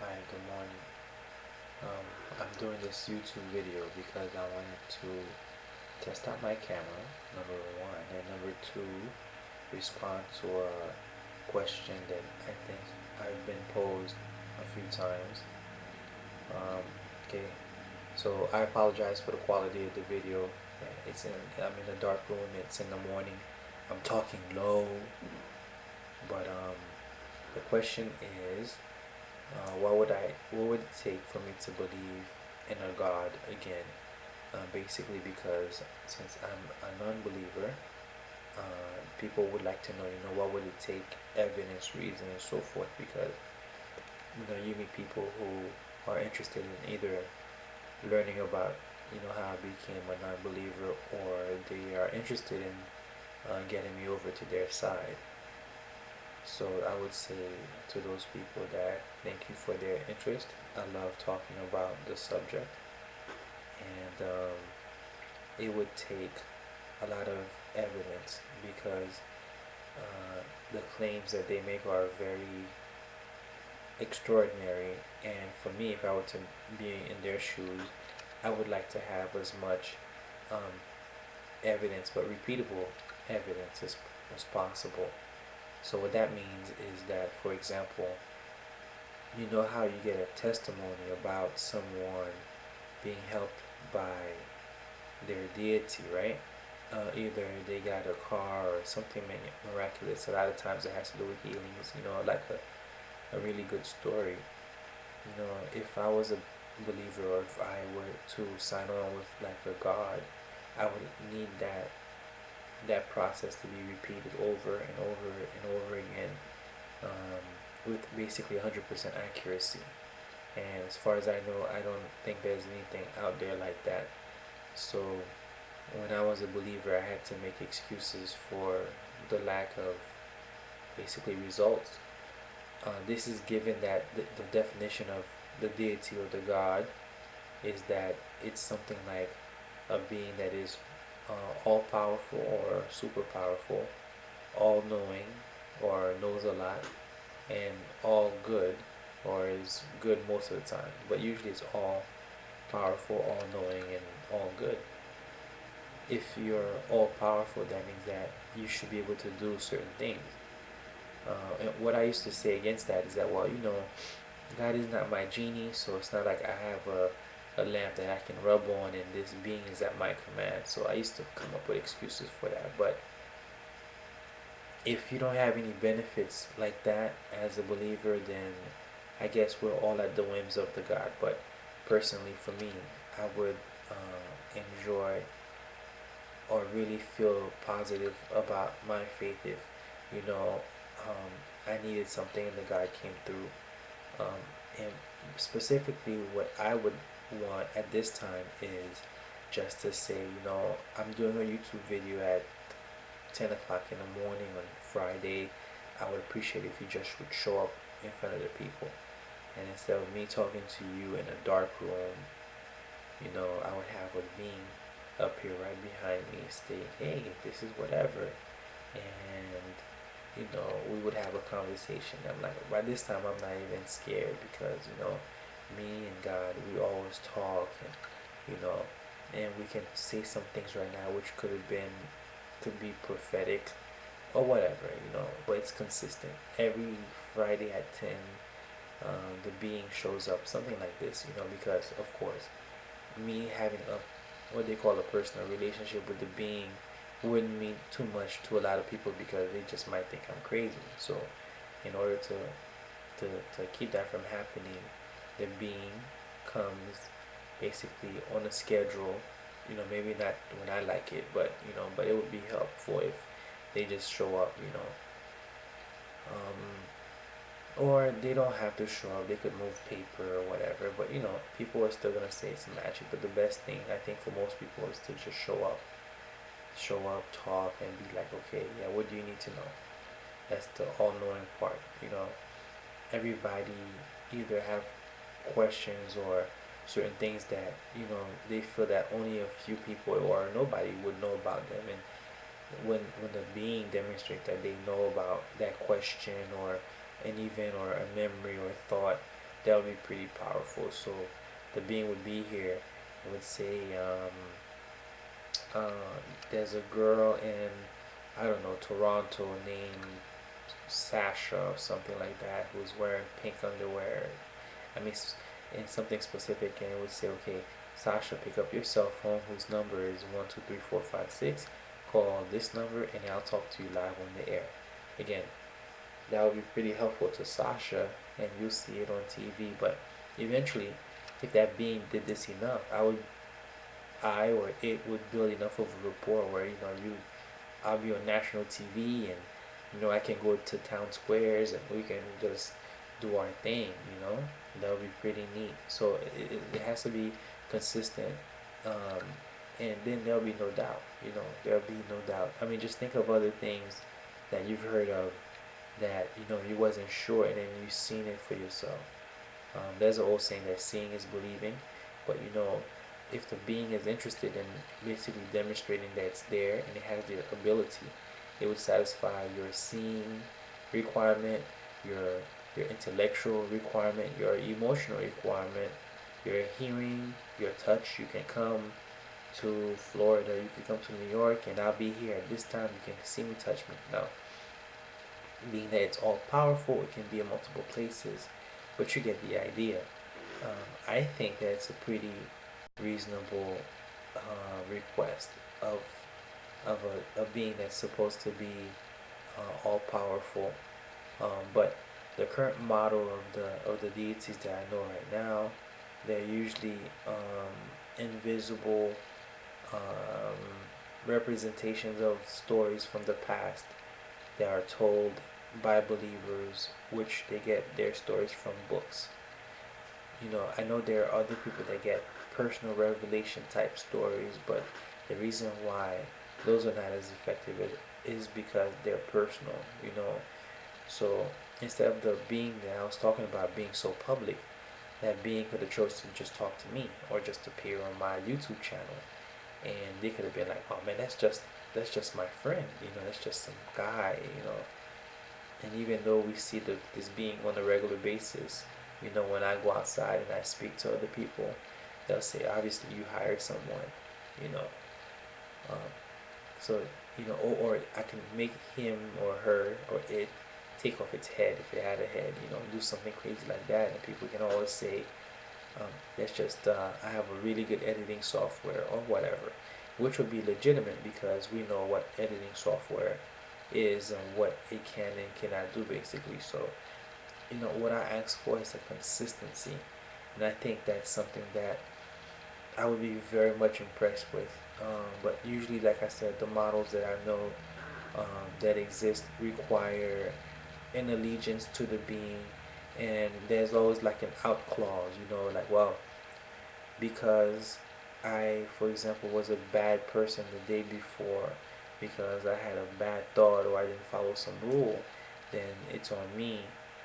Hi, good morning. I'm doing this YouTube video because I wanted to test out my camera, number one, and number two, respond to a question that I think I've been posed a few times. Um, okay, so I apologize for the quality of the video. I'm in a dark room. It's in the morning. I'm talking low, but the question is, what would it take for me to believe in a God again? Basically, because since I'm a non-believer, people would like to know, what would it take, evidence, reason, and so forth. Because you meet people who are interested in either learning about, how I became a non-believer, or they are interested in getting me over to their side. So I would say to those people that thank you for their interest. I love talking about the subject, and it would take a lot of evidence because the claims that they make are very extraordinary. And for me, if I were to be in their shoes, I would like to have as much um, evidence, but repeatable evidence as possible. So what that means is that, for example, you know how you get a testimony about someone being helped by their deity, right? Either they got a car or something miraculous. A lot of times it has to do with healings, like a really good story. If I was a believer, or if I were to sign on with like a God, I would need that process to be repeated over and over and over again, with basically 100% accuracy. And as far as I know, I don't think there's anything out there like that. So when I was a believer, I had to make excuses for the lack of basically results. This is given that the definition of the deity or the God is that it's something like a being that is all powerful or super powerful, all knowing or knows a lot, and all good or is good most of the time. But usually it's all powerful, all knowing, and all good. If you're all powerful, that means that you should be able to do certain things. And what I used to say against that is that, well, God is not my genie, so it's not like I have a lamp that I can rub on and this being is at my command. So I used to come up with excuses for that. But if you don't have any benefits like that as a believer, then I guess we're all at the whims of the God. But personally, for me, I would enjoy or really feel positive about my faith if you know I needed something and the God came through. And specifically, what I would want at this time is just to say, I'm doing a YouTube video at 10 o'clock in the morning on Friday. I would appreciate if you just would show up in front of the people. And instead of me talking to you in a dark room, I would have a being up here right behind me saying, hey, this is whatever. And, we would have a conversation. I'm like, by this time, I'm not even scared because, me and God, we always talk and we can say some things right now which could be prophetic or whatever, but it's consistent. Every Friday at 10, the being shows up, something like this, because of course, me having what they call a personal relationship with the being wouldn't mean too much to a lot of people because they just might think I'm crazy. So, in order to keep that from happening, the being comes basically on a schedule. Maybe not when I like it, but it would be helpful if they just show up. Or they don't have to show up. They could move paper or whatever. But people are still gonna say it's magic. But the best thing I think for most people is to just show up, talk, and be like, okay, yeah, what do you need to know? That's the all-knowing part. Everybody either have questions or certain things that they feel that only a few people or nobody would know about them. And when the being demonstrates that they know about that question or an event or a memory or a thought, that would be pretty powerful. So the being would be here. It would say, uh, there's a girl in, I don't know, Toronto named Sasha or something like that who's wearing pink underwear. I mean, in something specific, and it would say, okay, Sasha, pick up your cell phone whose number is 123 4 5 6. Call this number and I'll talk to you live on the air. Again, that would be pretty helpful to Sasha, and you'll see it on TV. But eventually, if that being did this enough, I or it would build enough of a rapport where I'll be on national TV, and I can go to town squares and we can just do our thing. That would be pretty neat. So it has to be consistent, um, and then there'll be no doubt. There'll be no doubt. I mean, just think of other things that you've heard of that you wasn't sure, and then you've seen it for yourself. There's an old saying that seeing is believing, but if the being is interested in basically demonstrating that it's there and it has the ability, it would satisfy your seeing requirement, your intellectual requirement, your emotional requirement, your hearing, your touch. You can come to Florida, you can come to New York, and I'll be here at this time. You can see me, touch me. Now, being that it's all powerful, it can be in multiple places, but you get the idea. I think that's a pretty reasonable request of a being that's supposed to be all powerful. But the current model of the deities that I know right now, they're usually invisible um, representations of stories from the past that are told by believers, which they get their stories from books. I know there are other people that get personal revelation type stories, but the reason why those are not as effective is because they're personal. So instead of the being that I was talking about being so public, that being could have chose to just talk to me or just appear on my YouTube channel, and they could have been like, "Oh man, that's just my friend. That's just some guy." And even though we see this being on a regular basis, when I go outside and I speak to other people, they'll say, obviously you hired someone, you know. Um, so, or I can make him or her or it take off its head if it had a head, do something crazy like that, and people can always say, that's just, I have a really good editing software or whatever, which would be legitimate because we know what editing software is and what it can and cannot do basically. So, what I ask for is a consistency, and I think that's something that I would be very much impressed with. But usually, like I said, the models that I know that exist require an allegiance to the being, and there's always like an out clause, like, well, because I, for example, was a bad person the day before because I had a bad thought or I didn't follow some rule, then it's on me.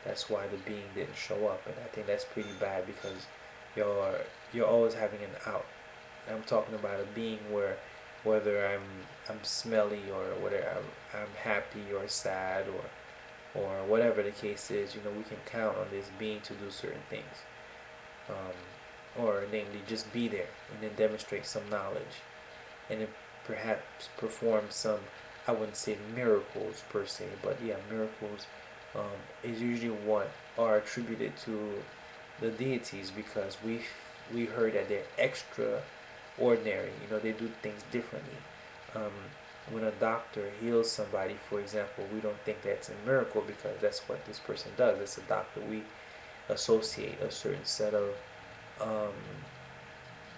That's why the being didn't show up, and I think that's pretty bad because you're always having an out. I'm talking about a being where whether I'm smelly or whether I'm happy or sad or whatever the case is, we can count on this being to do certain things, or namely just be there and then demonstrate some knowledge, and then perhaps perform some, I wouldn't say miracles per se, but yeah, miracles is usually what are attributed to the deities because we heard that they're extraordinary. They do things differently. Um, when a doctor heals somebody, for example, we don't think that's a miracle because that's what this person does. It's a doctor. We associate a certain set of, um,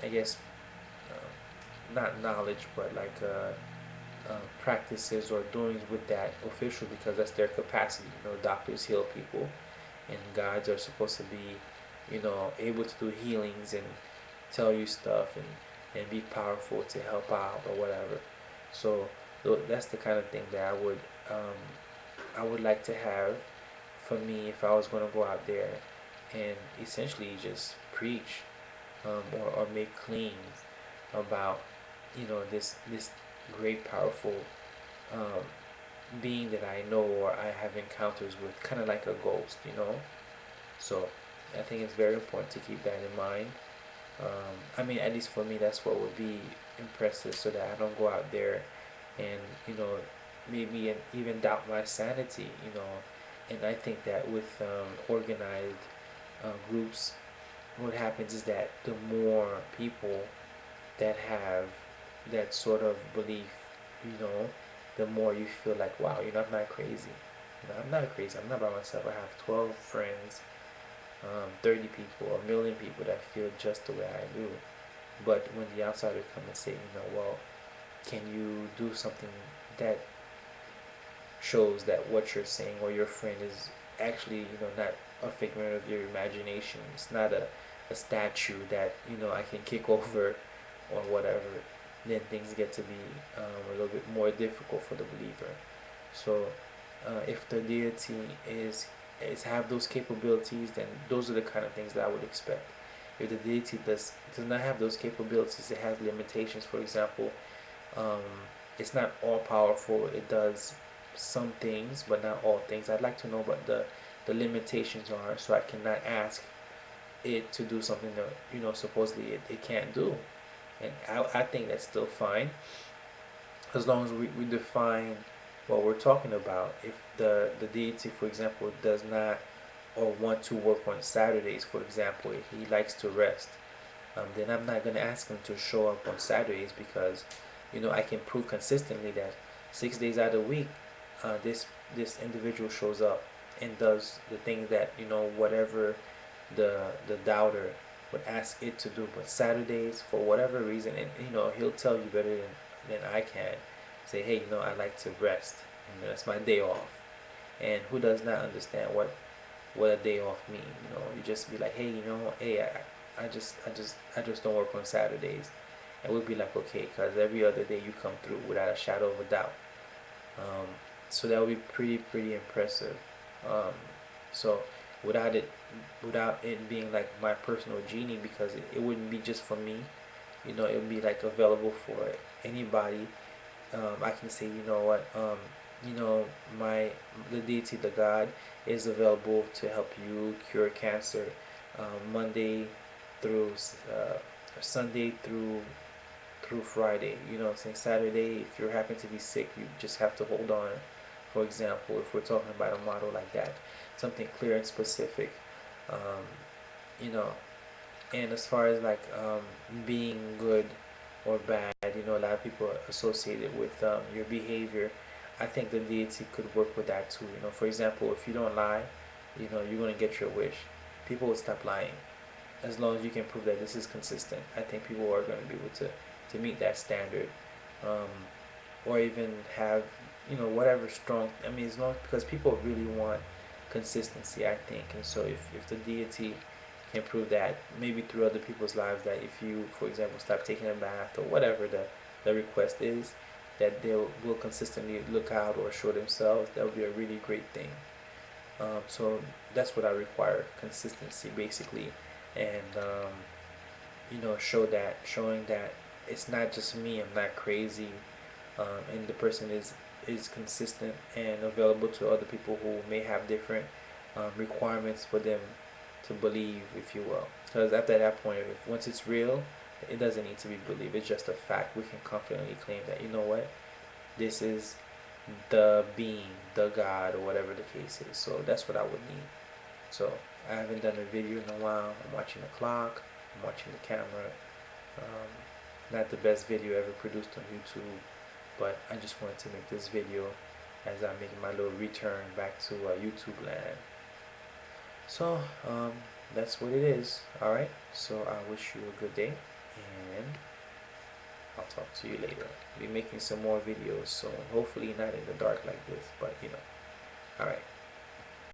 I guess, not knowledge, but like practices or doings with that official because that's their capacity. Doctors heal people, and guides are supposed to be, able to do healings and tell you stuff and be powerful to help out or whatever. So that's the kind of thing that I would like to have for me if I was going to go out there and essentially just preach, or make claims about this great powerful um, being that I know or I have encounters with, kind of like a ghost. So I think it's very important to keep that in mind. I mean, at least for me, that's what would be impressive, so that I don't go out there and, maybe even doubt my sanity. And I think that with organized groups, what happens is that the more people that have that sort of belief, you know, the more you feel like, wow, I'm not crazy. I'm not crazy. I'm not by myself. I have 12 friends, 30 people, a million people that feel just the way I do. But when the outsider come and say, well, can you do something that shows that what you're saying or your friend is actually, not a figment of your imagination. It's not a statue that, I can kick over or whatever. Then things get to be a little bit more difficult for the believer. So if the deity is have those capabilities, then those are the kind of things that I would expect. If the deity does not have those capabilities, it has limitations. For example, um, it's not all powerful. It does some things, but not all things. I'd like to know what the limitations are, so I cannot ask it to do something that supposedly it can't do. And I think that's still fine, as long as we define what we're talking about. If the deity, for example, does not or want to work on Saturdays, for example, if he likes to rest, then I'm not going to ask him to show up on Saturdays, because I can prove consistently that 6 days out of the week, this individual shows up and does the things that whatever the doubter would ask it to do. But Saturdays, for whatever reason, and he'll tell you better than I can, say, hey, I like to rest, and that's my day off. And who does not understand what a day off mean? You just be like, hey, hey, I just don't work on Saturdays, and we'll be like, okay, because every other day you come through without a shadow of a doubt. um, so that would be pretty impressive. um, so without it being like my personal genie, because it wouldn't be just for me. It would be like available for anybody. I can say, what, you know my the deity, the God, is available to help you cure cancer, Monday through Sunday through Friday. Saying Saturday, if you happen to be sick, you just have to hold on. For example, if we're talking about a model like that, something clear and specific. um, you know and as far as like being good or bad, a lot of people associate it with your behavior. I think the deity could work with that too. For example, if you don't lie, you're going to get your wish. People will stop lying as long as you can prove that this is consistent. I think people are going to be able to meet that standard, um, or even have whatever strong. I mean, as long because people really want consistency, I think. And so if the deity can prove that, maybe through other people's lives, that if you, for example, stop taking a bath or whatever the request is, that they will consistently look out or show themselves, that would be a really great thing. So that's what I require: consistency, basically. And showing that it's not just me, I'm not crazy, and the person is consistent and available to other people who may have different requirements for them to believe, if you will. Because after that point, if once it's real, it doesn't need to be believed. It's just a fact. We can confidently claim that, this is the being, the God, or whatever the case is. So that's what I would need. So I haven't done a video in a while. I'm watching the clock. I'm watching the camera. Um, Not the best video ever produced on YouTube, but I just wanted to make this video as I'm making my little return back to YouTube land. So that's what it is. Alright, so I wish you a good day, and I'll talk to you later. I'll be making some more videos soon, hopefully not in the dark like this, but alright.